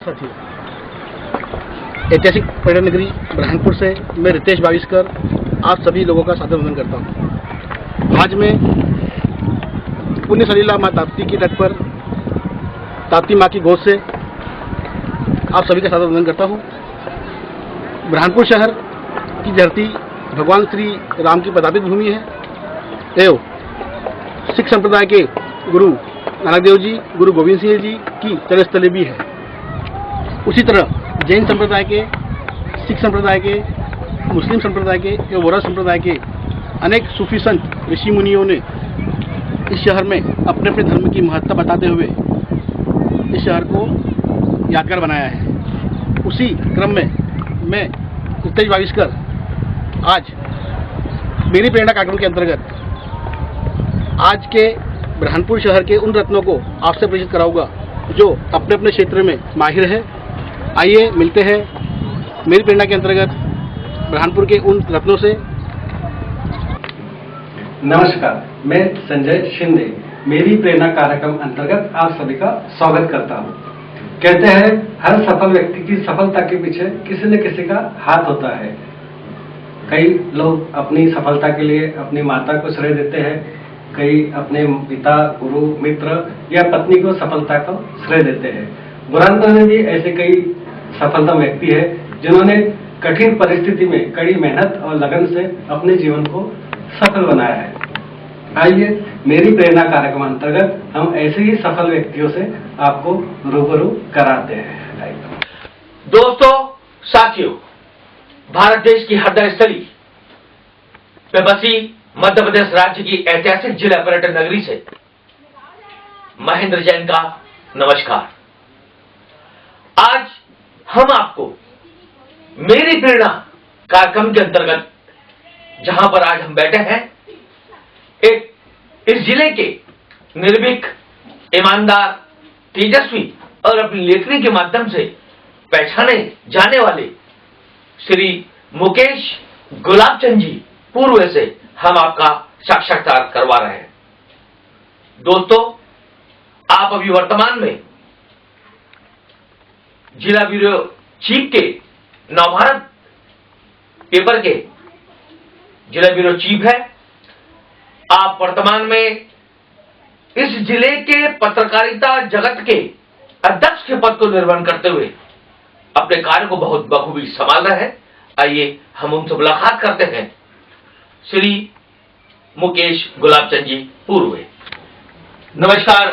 साथियों, ऐतिहासिक पर्यटन नगरी बुरहानपुर से मैं रितेश बाविस्कर आप सभी लोगों का सादर वंदन करता हूँ। आज मैं पुण्य सलीला माँ ताप्ती के तट पर ताप्ती माँ की गोद से आप सभी का सादर वंदन करता हूँ। बुरहानपुर शहर की धरती भगवान श्री राम की पदार्पित भूमि है एवं सिख संप्रदाय के गुरु नानक देव जी, गुरु गोविंद सिंह जी की जन्मस्थली भी है। उसी तरह जैन संप्रदाय के, सिख संप्रदाय के, मुस्लिम संप्रदाय के एवं वोरा संप्रदाय के अनेक सूफी संत ऋषि मुनियों ने इस शहर में अपने अपने धर्म की महत्ता बताते हुए इस शहर को यादगार बनाया है। उसी क्रम में मैं रितेश बाविस्कर आज मेरी प्रेरणा कार्यक्रम के अंतर्गत आज के बुरहानपुर शहर के उन रत्नों को आपसे परिचित कराऊंगा जो अपने अपने क्षेत्र में माहिर है। आइए मिलते हैं मेरी प्रेरणा के अंतर्गत बुरहानपुर के उन रत्नों से। नमस्कार, मैं संजय शिंदे मेरी प्रेरणा कार्यक्रम अंतर्गत आप सभी का स्वागत करता हूं। कहते हैं हर सफल व्यक्ति की सफलता के पीछे किसी न किसी का हाथ होता है। कई लोग अपनी सफलता के लिए अपनी माता को श्रेय देते हैं, कई अपने पिता, गुरु, मित्र या पत्नी को सफलता को श्रेय देते हैं। बुरहानपुर में भी ऐसे कई सफलता व्यक्ति है जिन्होंने कठिन परिस्थिति में कड़ी मेहनत और लगन से अपने जीवन को सफल बनाया है। आइए मेरी प्रेरणा कार्यक्रम अंतर्गत हम ऐसे ही सफल व्यक्तियों से आपको रूबरू कराते हैं। दोस्तों, साथियों, भारत देश की हृदय स्थली में बसी मध्य प्रदेश राज्य की ऐतिहासिक जिला पर्यटन नगरी से महेंद्र जैन का नमस्कार। आज हम आपको मेरी प्रेरणा कार्यक्रम के अंतर्गत जहां पर आज हम बैठे हैं, एक इस जिले के निर्भीक, ईमानदार, तेजस्वी और अपनी लेखनी के माध्यम से पहचाने जाने वाले श्री मुकेश गुलाबचंद जी पूर्व से हम आपका साक्षात्कार करवा रहे हैं। दोस्तों, आप अभी वर्तमान में जिला ब्यूरो चीफ के नवभारत पेपर के जिला ब्यूरो चीफ है। आप वर्तमान में इस जिले के पत्रकारिता जगत के अध्यक्ष के पद को निर्वहन करते हुए अपने कार्य को बहुत बखूबी संभाल रहे हैं। आइए हम उनसे मुलाकात करते हैं। श्री मुकेश गुलाबचंद जी पूर्व। नमस्कार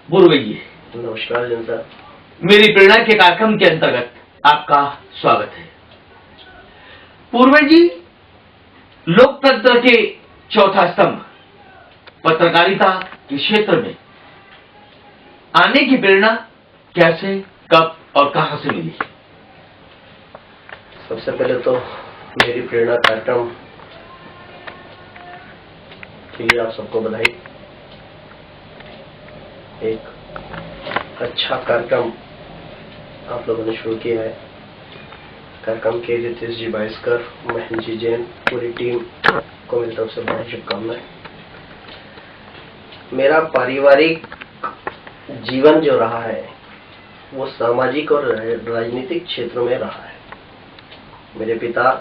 पूर्व जी। नमस्कार जन सर। मेरी प्रेरणा के कार्यक्रम के अंतर्गत आपका स्वागत है। पूर्व जी, लोकतंत्र के चौथा स्तंभ पत्रकारिता के क्षेत्र में आने की प्रेरणा कैसे, कब और कहां से मिली? सबसे पहले तो मेरी प्रेरणा कार्यक्रम के लिए आप सबको बधाई। एक अच्छा कार्यक्रम आप लोगों ने शुरू किया है। कार्यक्रम के रितेश जी बाविस्कर, महेंद्र जी जैन, पूरी टीम को मेरी तरफ से बहुत शुभकामनाएं। मेरा पारिवारिक जीवन जो रहा है वो सामाजिक और राजनीतिक क्षेत्रों में रहा है। मेरे पिता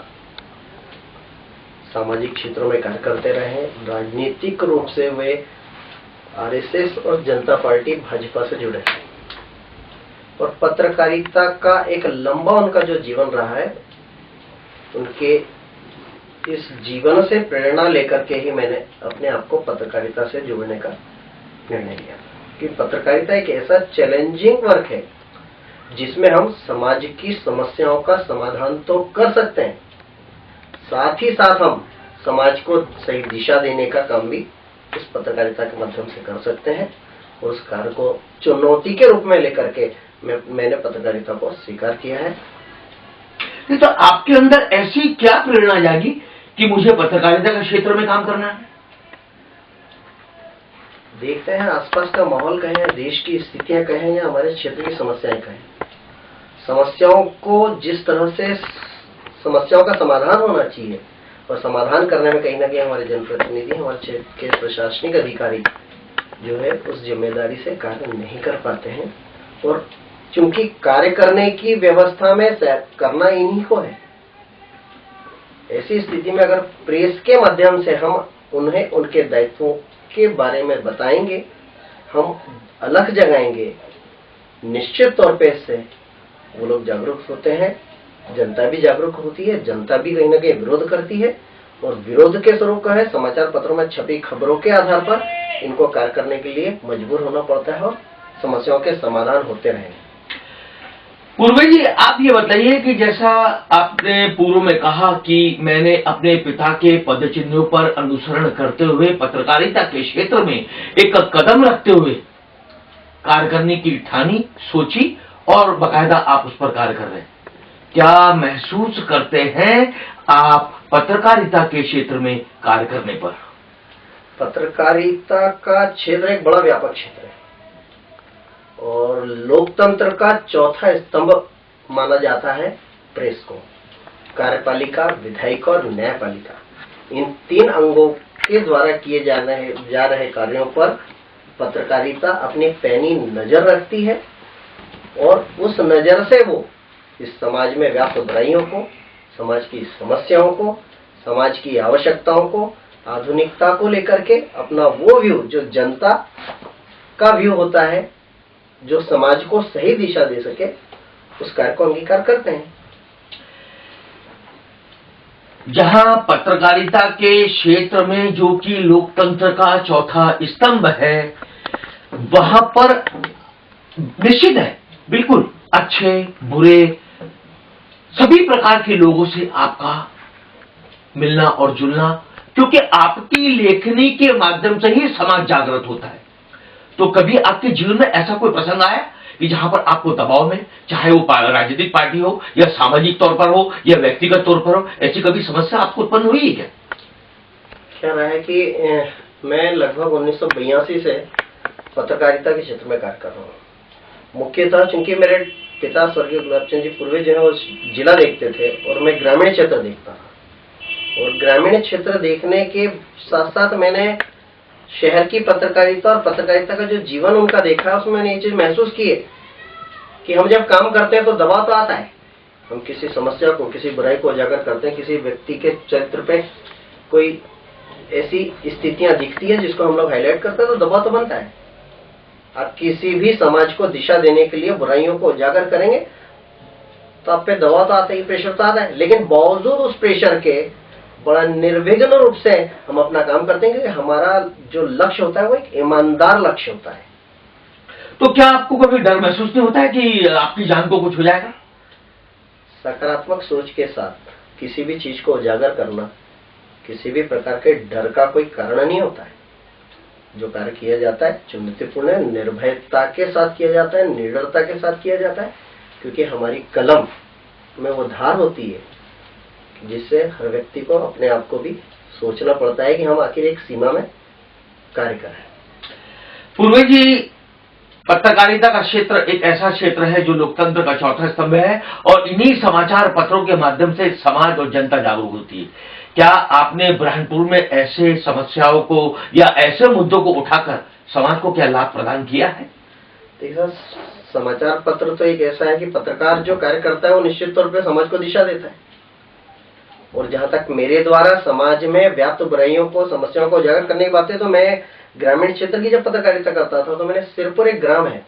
सामाजिक क्षेत्रों में कार्य करते रहे। राजनीतिक रूप से वे आरएसएस और जनता पार्टी भाजपा से जुड़े हैं और पत्रकारिता का एक लंबा उनका जो जीवन रहा है, उनके इस जीवन से प्रेरणा लेकर के ही मैंने अपने आप को पत्रकारिता से जोड़ने का निर्णय लिया कि पत्रकारिता एक ऐसा चैलेंजिंग वर्क है जिसमें हम समाज की समस्याओं का समाधान तो कर सकते हैं, साथ ही साथ हम समाज को सही दिशा देने का काम भी इस पत्रकारिता के माध्यम से कर सकते हैं। और उस कार्य को चुनौती के रूप में लेकर के मैंने पत्रकारिता को स्वीकार किया है। तो आपके अंदर ऐसी क्या प्रेरणा जागी कि मुझे पत्रकारिता के क्षेत्र में काम करना है? देखते हैं आसपास का माहौल कहें, देश की स्थितियां कहें या हमारे क्षेत्र की समस्याएं कहें, समस्याओं को जिस तरह से समस्याओं का समाधान होना चाहिए और समाधान करने में कहीं ना कहीं हमारे जनप्रतिनिधि, हमारे क्षेत्र के प्रशासनिक अधिकारी जो है उस जिम्मेदारी से कार्य नहीं कर पाते हैं और क्योंकि कार्य करने की व्यवस्था में करना इन्हीं को है। ऐसी स्थिति में अगर प्रेस के माध्यम से हम उन्हें उनके दायित्वों के बारे में बताएंगे, हम अलग जगाएंगे, निश्चित तौर पे इससे वो लोग जागरूक होते हैं, जनता भी जागरूक होती है, जनता भी कहीं ना कहीं विरोध करती है, और विरोध के स्वरूप का है समाचार पत्रों में छपी खबरों के आधार पर इनको कार्य करने के लिए मजबूर होना पड़ता है और समस्याओं के समाधान होते रहे। पूर्वे जी, आप ये बताइए कि जैसा आपने पूर्व में कहा कि मैंने अपने पिता के पदचिन्हों पर अनुसरण करते हुए पत्रकारिता के क्षेत्र में एक कदम रखते हुए कार्य करने की ठानी, सोची और बाकायदा आप उस पर कार्य कर रहे हैं। क्या महसूस करते हैं आप पत्रकारिता के क्षेत्र में कार्य करने पर? पत्रकारिता का क्षेत्र एक बड़ा व्यापक क्षेत्र है और लोकतंत्र का चौथा स्तंभ माना जाता है प्रेस को। कार्यपालिका, विधायिका और न्यायपालिका, इन तीन अंगों के द्वारा किए जा रहे कार्यों पर पत्रकारिता अपनी पैनी नजर रखती है और उस नजर से वो इस समाज में व्याप्त बुराइयों को, समाज की समस्याओं को, समाज की आवश्यकताओं को, आधुनिकता को लेकर के अपना वो व्यू जो जनता का व्यू होता है, जो समाज को सही दिशा दे सके, उस कार्य को अंगीकार करते हैं। जहां पत्रकारिता के क्षेत्र में जो कि लोकतंत्र का चौथा स्तंभ है, वहां पर निश्चित है बिल्कुल अच्छे बुरे सभी प्रकार के लोगों से आपका मिलना और जुलना, क्योंकि आपकी लेखनी के माध्यम से ही समाज जागृत होता है। तो कभी आपके जीवन में ऐसा कोई प्रसंग आया कि जहां पर आपको दबाव में, चाहे वो राजनीतिक पार्टी हो या सामाजिक तौर पर हो या व्यक्तिगत तौर पर हो, ऐसी कभी समस्या आपको उत्पन्न हुई है क्या? क्या रहा है कि मैं लगभग 1982 से पत्रकारिता के क्षेत्र में कार्य कर रहा हूँ। मुख्यतः चूंकि मेरे पिता स्वर्गीय गुलाबचंद जी पूर्वे जो है वो जिला देखते थे और मैं ग्रामीण क्षेत्र देखता था, और ग्रामीण क्षेत्र देखने के साथ साथ मैंने शहर की पत्रकारिता और पत्रकारिता का जो जीवन उनका देखा है, उसमें मैंने ये चीज महसूस की है कि हम जब काम करते हैं तो दबाव तो आता है। हम किसी समस्या को, किसी बुराई को उजागर करते हैं, किसी व्यक्ति के चरित्र पे कोई ऐसी स्थितियां दिखती है जिसको हम लोग हाईलाइट करते हैं तो दबाव तो बनता है। आप किसी भी समाज को दिशा देने के लिए बुराइयों को उजागर करेंगे तो आप पे दबाव तो आता ही, प्रेशर तो आता है, लेकिन बावजूद उस प्रेशर के बड़ा निर्विघ्न रूप से हम अपना काम करते हैं, क्योंकि हमारा जो लक्ष्य होता है वो एक ईमानदार लक्ष्य होता है। तो क्या आपको कभी डर महसूस नहीं होता है कि आपकी जान को कुछ हो जाएगा? सकारात्मक सोच के साथ किसी भी चीज को उजागर करना किसी भी प्रकार के डर का कोई कारण नहीं होता है। जो कार्य किया जाता है चुनौतीपूर्ण है, निर्भयता के साथ किया जाता है, निडरता के साथ किया जाता है, क्योंकि हमारी कलम में वो धार होती है जिससे हर व्यक्ति को अपने आप को भी सोचना पड़ता है कि हम आखिर एक सीमा में कार्य कर रहे हैं। पूर्वे जी, पत्रकारिता का क्षेत्र एक ऐसा क्षेत्र है जो लोकतंत्र का चौथा स्तंभ है और इन्हीं समाचार पत्रों के माध्यम से समाज और जनता जागरूक होती है। क्या आपने बुरहानपुर में ऐसे समस्याओं को या ऐसे मुद्दों को उठाकर समाज को क्या लाभ प्रदान किया है? देखिए, समाचार पत्र तो एक ऐसा है कि पत्रकार जो कार्य करता है वो निश्चित तौर पर समाज को दिशा देता है, और जहां तक मेरे द्वारा समाज में व्याप्त बुराइयों को, समस्याओं को उजागर करने की बात है, तो मैं ग्रामीण क्षेत्र की जब पत्रकारिता करता था तो मैंने सिरपुर एक ग्राम है,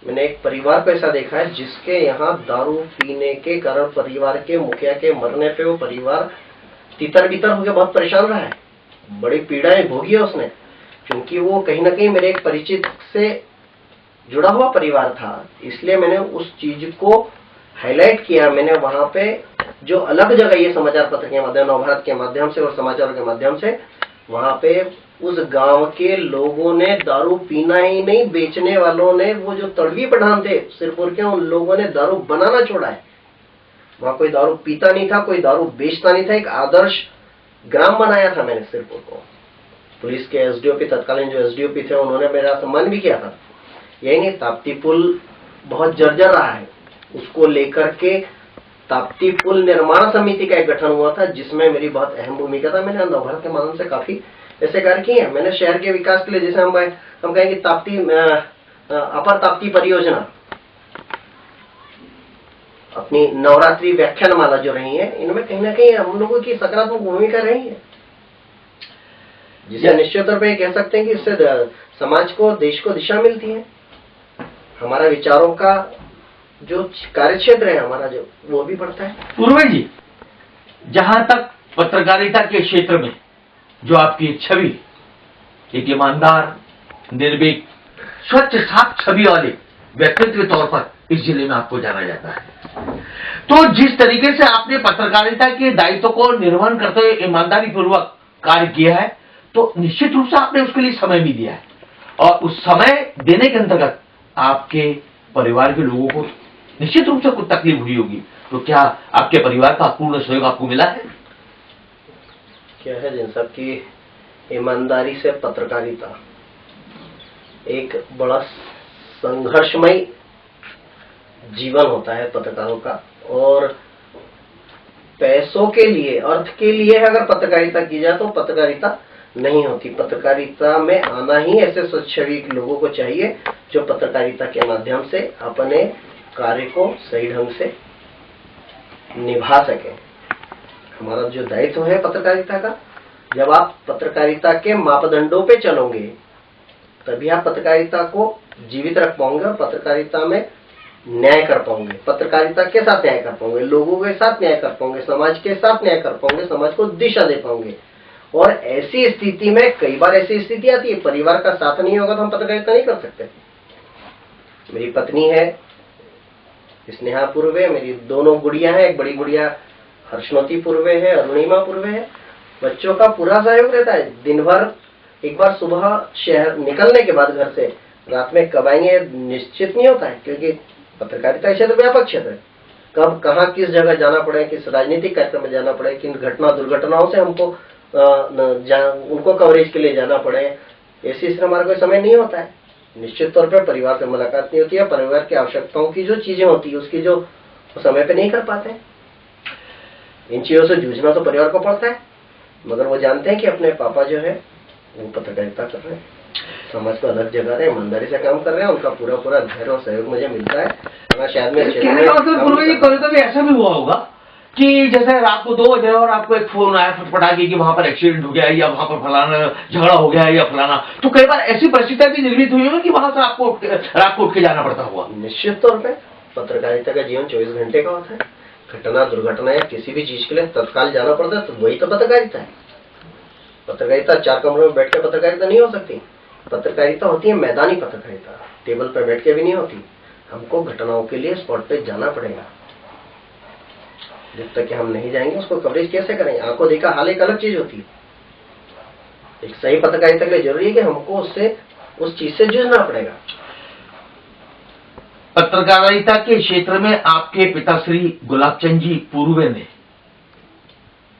मैंने एक परिवार को ऐसा देखा है जिसके यहाँ दारू पीने के कारण परिवार के मुखिया के मरने पे वो परिवार तितर बितर होकर बहुत परेशान रहा है, बड़ी पीड़ाएं भोगी है उसने, क्योंकि वो कहीं ना कहीं मेरे एक परिचित से जुड़ा हुआ परिवार था। इसलिए मैंने उस चीज को हाईलाइट किया। मैंने वहां पे जो अलग जगह ये समाचार पत्र के माध्यम, नवभारत के माध्यम से और समाचारों के माध्यम से, वहां पे उस गांव के लोगों ने दारू पीना ही नहीं, बेचने वालों ने, वो जो तड़वी पठान थे सिरपुर के, उन लोगों ने दारू बनाना छोड़ा है। वहां कोई दारू पीता नहीं था, कोई दारू बेचता नहीं था। एक आदर्श ग्राम बनाया था मैंने सिरपुर को। पुलिस के एसडीओपी, तत्कालीन जो एसडीओपी थे, उन्होंने मेरा सम्मान भी किया था। यही नहीं, ताप्ती पुल बहुत जर्जर रहा है, उसको लेकर के ताप्ती पुल निर्माण समिति का एक गठन हुआ था जिसमें मेरी बहुत अहम भूमिका था। मैंने नवभारत के माध्यम से काफी ऐसे कार्य किए हैं। मैंने शहर के विकास के लिए, जैसे हम कहेंगे ताप्ती अपर ताप्ती परियोजना, अपनी नवरात्रि व्याख्यानमाला जो रही है, इनमें कहीं ना कहीं हम लोगों की सकारात्मक भूमिका रही है, जिसे निश्चित तौर पर कह सकते हैं कि इससे समाज को, देश को दिशा मिलती है। हमारा विचारों का जो कार्य क्षेत्र है हमारा, जो वो भी बढ़ता है। पूर्वे जी, जहां तक पत्रकारिता के क्षेत्र में जो आपकी छवि, एक ईमानदार, निर्भीक, स्वच्छ साफ छवि वाले व्यक्तित्व के तौर पर इस जिले में आपको जाना जाता है, तो जिस तरीके से आपने पत्रकारिता के दायित्व को निर्वहन करते हुए ईमानदारी पूर्वक कार्य किया है, तो निश्चित रूप से आपने उसके लिए समय भी दिया है, और उस समय देने के अंतर्गत आपके परिवार के लोगों को निश्चित रूप से कुछ तकलीफ हुई होगी, तो क्या आपके परिवार का पूर्ण सहयोग आपको मिला है? क्या है जिन सब की ईमानदारी से पत्रकारिता एक बड़ा संघर्षमय जीवन होता है पत्रकारों का, और पैसों के लिए, अर्थ के लिए अगर पत्रकारिता की जाए तो पत्रकारिता नहीं होती। पत्रकारिता में आना ही ऐसे स्वच्छवी लोगों को चाहिए जो पत्रकारिता के माध्यम से अपने कार्य को सही ढंग से निभा सके। हमारा जो दायित्व है पत्रकारिता का, जब आप पत्रकारिता के मापदंडों पे चलोगे तभी आप पत्रकारिता को जीवित रख पाओगे और पत्रकारिता में न्याय कर पाओगे, पत्रकारिता के साथ न्याय कर पाओगे, लोगों के साथ न्याय कर पाओगे, समाज के साथ न्याय कर पाओगे, समाज को दिशा दे पाओगे। और ऐसी स्थिति में कई बार ऐसी स्थिति आती है, परिवार का साथ नहीं होगा तो हम पत्रकारिता नहीं कर सकते। मेरी पत्नी है स्नेहा पूर्वे, मेरी दोनों गुड़िया हैं, एक बड़ी गुड़िया हर्षमती पूर्वे है, अरुणिमा पूर्वे है। बच्चों का पूरा सहयोग रहता है। दिन भर, एक बार सुबह शहर निकलने के बाद घर से रात में कब आएंगे निश्चित नहीं होता है, क्योंकि पत्रकारिता क्षेत्र व्यापक क्षेत्र है। कब कहाँ किस जगह जाना पड़े, किस राजनीतिक कार्यक्रम में जाना पड़े, किन दुर्घटनाओं से हमको उनको कवरेज के लिए जाना पड़े, ऐसी स्थिति हमारा कोई समय नहीं होता है। निश्चित तौर पर परिवार से मुलाकात नहीं होती है, परिवार की आवश्यकताओं की जो चीजें होती है उसकी जो समय पे नहीं कर पाते। इन चीजों से जूझना तो परिवार को पड़ता है, मगर वो जानते हैं कि अपने पापा जो है वो पत्रकारिता कर रहे हैं, समाज को अलग जगह रहे हैं, ईमानदारी से काम कर रहे हैं, उनका पूरा पूरा धैर्य और सहयोग मुझे मिलता है। शायद में कभी ऐसा भी हुआ होगा कि जैसे रात को 2 बजे और आपको एक फोन आया फटफटा के कि वहां पर एक्सीडेंट हो गया या वहां पर फलाना झगड़ा हो गया या फलाना, तो कई बार ऐसी परिस्थितियां भी निर्मित हुई होगी कि वहां से आपको रात को उठ के जाना पड़ता हुआ? निश्चित तौर पर पत्रकारिता का जीवन 24 घंटे का होता है। घटना, दुर्घटना या किसी भी चीज के लिए तत्काल जाना पड़ता है, तो वही तो पत्रकारिता है। पत्रकारिता 4 कमरों में बैठ के पत्रकारिता नहीं हो सकती। पत्रकारिता होती है मैदानी पत्रकारिता, टेबल पर बैठ के भी नहीं होती। हमको घटनाओं के लिए स्पॉट पे जाना पड़ेगा। जब तक कि हम नहीं जाएंगे उसको कवरेज कैसे करेंगे? आंखों देखा हाल एक अलग चीज होती है। एक सही पत्रकारिता के लिए जरूरी है कि हमको उससे, उस चीज से जूझना पड़ेगा। पत्रकारिता के क्षेत्र में आपके पिता श्री गुलाबचंद जी पूर्वे ने,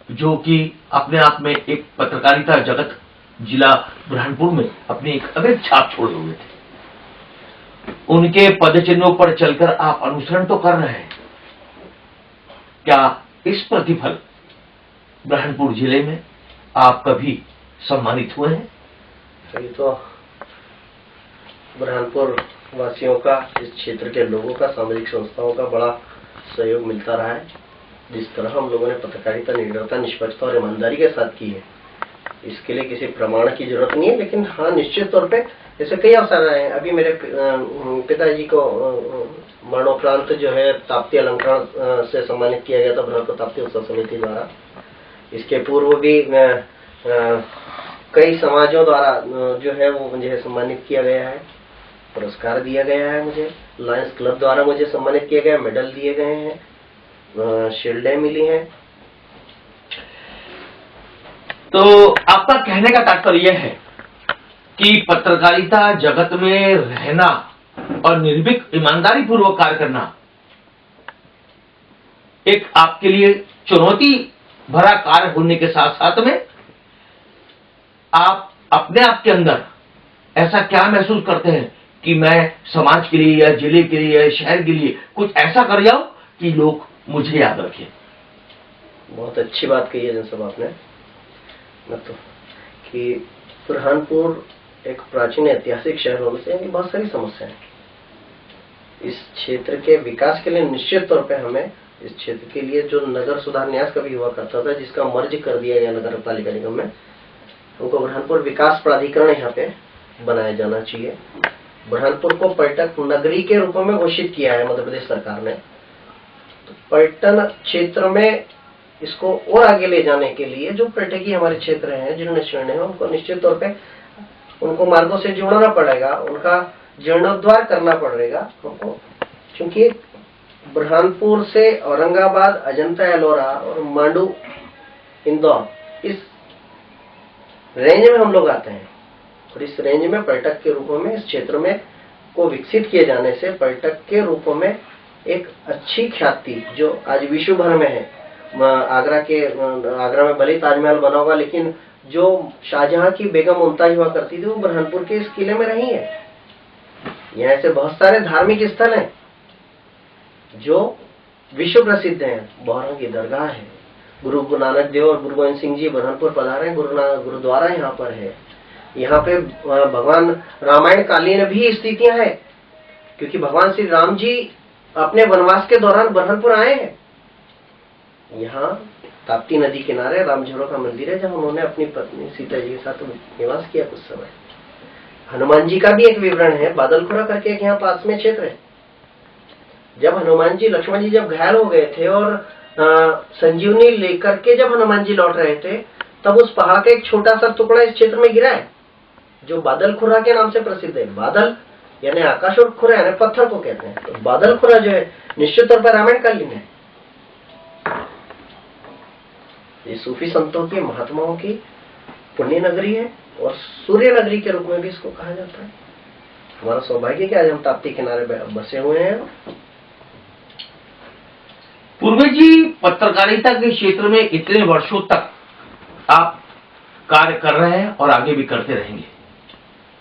जो कि अपने आप में एक पत्रकारिता जगत जिला बुरहानपुर में अपनी एक अमिट छाप छोड़े हुए थे, उनके पद चिन्हों पर चलकर आप अनुसरण तो कर रहे हैं। क्या इस प्रतिफल बुरहानपुर जिले में आप कभी सम्मानित हुए हैं? सही तो बुरहानपुर वासियों का, इस क्षेत्र के लोगों का, सामाजिक संस्थाओं का बड़ा सहयोग मिलता रहा है। जिस तरह हम लोगों ने पत्रकारिता निडरता, निष्पक्षता और ईमानदारी के साथ की है, इसके लिए किसी प्रमाण की जरूरत नहीं है। लेकिन हाँ, निश्चित तौर पे ऐसे कई अवसर आए हैं। अभी मेरे पिताजी को मरणोपरांत जो है ताप्ती अलंकरण से सम्मानित किया गया था बुरहानपुर ताप्ती उत्सव समिति द्वारा। इसके पूर्व भी कई समाजों द्वारा जो है वो मुझे सम्मानित किया गया है, पुरस्कार दिया गया है। मुझे लायंस क्लब द्वारा मुझे सम्मानित किया गया, मेडल दिए गए हैं, शील्डें मिली हैं। तो आपका कहने का तात्पर्य यह है कि पत्रकारिता जगत में रहना और निर्भीक ईमानदारी पूर्वक कार्य करना एक आपके लिए चुनौती भरा कार्य होने के साथ साथ में आप अपने आप के अंदर ऐसा क्या महसूस करते हैं कि मैं समाज के लिए या जिले के लिए या शहर के लिए कुछ ऐसा कर जाऊं कि लोग मुझे याद रखें? बहुत अच्छी बात कही है जैसे आपने, मतलब कि बुरहानपुर एक प्राचीन ऐतिहासिक शहर होने से बहुत सारी समस्याएं, इस क्षेत्र के विकास के लिए निश्चित तौर पे हमें इस क्षेत्र के लिए जो नगर सुधार न्यास कभी हुआ करता था, जिसका मर्ज कर दिया गया नगर पालिका निगम में, उनको बुरहानपुर विकास प्राधिकरण यहाँ पे बनाया जाना चाहिए। बुरहानपुर को पर्यटक नगरी के रूप में घोषित किया है मध्य प्रदेश सरकार ने। तो पर्यटन क्षेत्र में इसको और आगे ले जाने के लिए जो पर्यटकीय हमारे क्षेत्र हैं, जिन्होंने शरण है, उनको निश्चित तौर पे उनको मार्गों से जोड़ना पड़ेगा, उनका जीर्णोद्धार करना पड़ेगा हमको, क्योंकि बुरहानपुर से औरंगाबाद, अजंता एलोरा और मांडू, इंदौर, इस रेंज में हम लोग आते हैं। और इस रेंज में पर्यटक के रूप में इस क्षेत्र में को विकसित किए जाने से पर्यटक के रूप में एक अच्छी ख्याति जो आज विश्व भर में है। आगरा में भले ताजमहल बना होगा, लेकिन जो शाहजहां की बेगम मुमताज हुआ करती थी वो बुरहानपुर के इस किले में रही है। यहाँ ऐसे बहुत सारे धार्मिक स्थल हैं जो विश्व प्रसिद्ध हैं। बौरहा की दरगाह है, गुरु नानक देव और गुरु गोविंद सिंह जी बुरहानपुर पधारे, गुरुद्वारा यहाँ पर है। यहाँ पे भगवान रामायण कालीन भी स्थितियां हैं, क्योंकि भगवान श्री राम जी अपने वनवास के दौरान बुरहानपुर आए हैं। यहाँ ताप्ती नदी किनारे रामझरो का मंदिर है, जहाँ उन्होंने अपनी पत्नी सीता जी के साथ निवास किया कुछ समय। हनुमान जी का भी एक विवरण है, बादलखुरा करके एक यहाँ पास में क्षेत्र है। जब हनुमान जी, लक्ष्मण जी जब घायल हो गए थे और संजीवनी लेकर के जब हनुमान जी लौट रहे थे, तब उस पहाड़ का एक छोटा सा टुकड़ा इस क्षेत्र में गिरा है, जो बादलखुरा के नाम से प्रसिद्ध है। बादल यानी आकाश और खुरा यानी पत्थर को कहते हैं। तो बादलखुरा जो है निश्चित तौर पर रामायण कालीन है। ये सूफी संतों की, महात्माओं की पुण्य नगरी है और सूर्य नगरी के रूप में भी इसको कहा जाता है। हमारा सौभाग्य कि आज हम ताप्ती किनारे बसे हुए हैं। पूर्वे जी, पत्रकारिता के क्षेत्र में इतने वर्षों तक आप कार्य कर रहे हैं और आगे भी करते रहेंगे।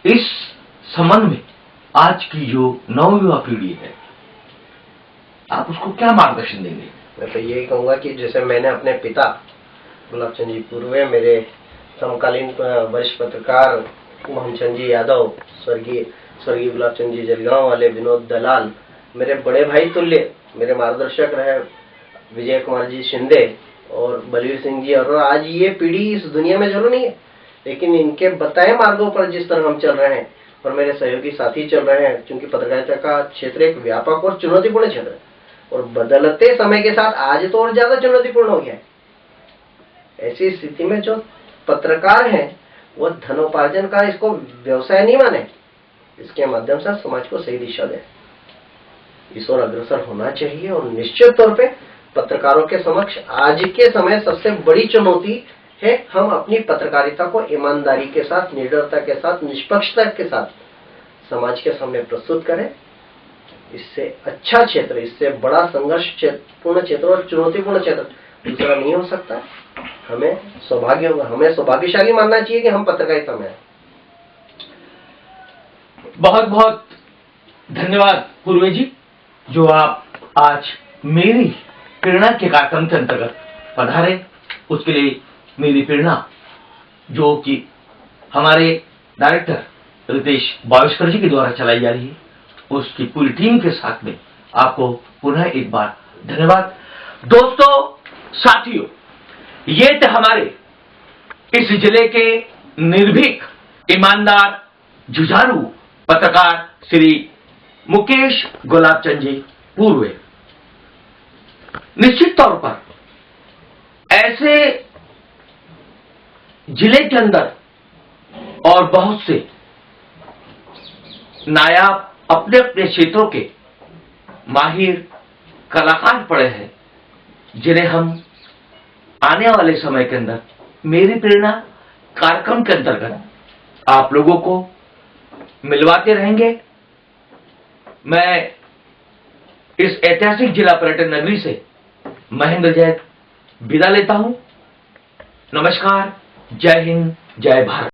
इस संबंध में आज की जो नवयुवा पीढ़ी है, आप उसको क्या मार्गदर्शन देंगे? मैं तो यही कहूंगा कि जैसे मैंने अपने पिता गुलाब चंद जी पूर्वे, मेरे समकालीन वरिष्ठ पत्रकार मोहनचंद जी यादव, स्वर्गीय गुलाब चंद जी जलगांव वाले, विनोद दलाल, मेरे बड़े भाई तुल्य मेरे मार्गदर्शक रहे विजय कुमार जी शिंदे और बलवीर सिंह जी, और आज ये पीढ़ी इस दुनिया में जरूर नहीं है, लेकिन इनके बताए मार्गों पर जिस तरह हम चल रहे हैं और मेरे सहयोगी साथी चल रहे हैं, क्योंकि पत्रकारिता का क्षेत्र एक व्यापक और चुनौतीपूर्ण क्षेत्र है और बदलते समय के साथ आज तो और ज्यादा चुनौतीपूर्ण हो गया है। ऐसी स्थिति में जो पत्रकार हैं वो धनोपार्जन का इसको व्यवसाय नहीं माने, इसके माध्यम से समाज को सही दिशा दे, इस ओर अग्रसर होना चाहिए। और निश्चित तौर पे पत्रकारों के समक्ष आज के समय सबसे बड़ी चुनौती है, हम अपनी पत्रकारिता को ईमानदारी के साथ, निडरता के साथ, निष्पक्षता के साथ समाज के सामने प्रस्तुत करें। इससे अच्छा क्षेत्र, इससे बड़ा संघर्ष पूर्ण क्षेत्र और चुनौतीपूर्ण क्षेत्र दूसरा नहीं हो सकता। हमें सौभाग्यशाली मानना चाहिए कि हम पत्रकारिता में हैं। बहुत बहुत धन्यवाद पूर्वे जी, जो आप आज मेरी प्रेरणा के कार्यक्रम के अंतर्गत पधारे। उसके लिए मेरी प्रेरणा, जो कि हमारे डायरेक्टर रितेश बाविस्कर जी के द्वारा चलाई जा रही है, उसकी पूरी टीम के साथ में आपको पुनः एक बार धन्यवाद। दोस्तों, साथियों, ये थे हमारे इस जिले के निर्भीक, ईमानदार, जुझारू पत्रकार श्री मुकेश गुलाबचंद जी पूर्वे। निश्चित तौर पर ऐसे जिले के अंदर और बहुत से नायाब अपने अपने क्षेत्रों के माहिर कलाकार पड़े हैं, जिन्हें हम आने वाले समय के अंदर मेरी प्रेरणा कार्यक्रम के अंतर्गत आप लोगों को मिलवाते रहेंगे। मैं इस ऐतिहासिक जिला पर्यटन नगरी से महेंद्र जैन विदा लेता हूं। नमस्कार, जय हिंद, जय भारत।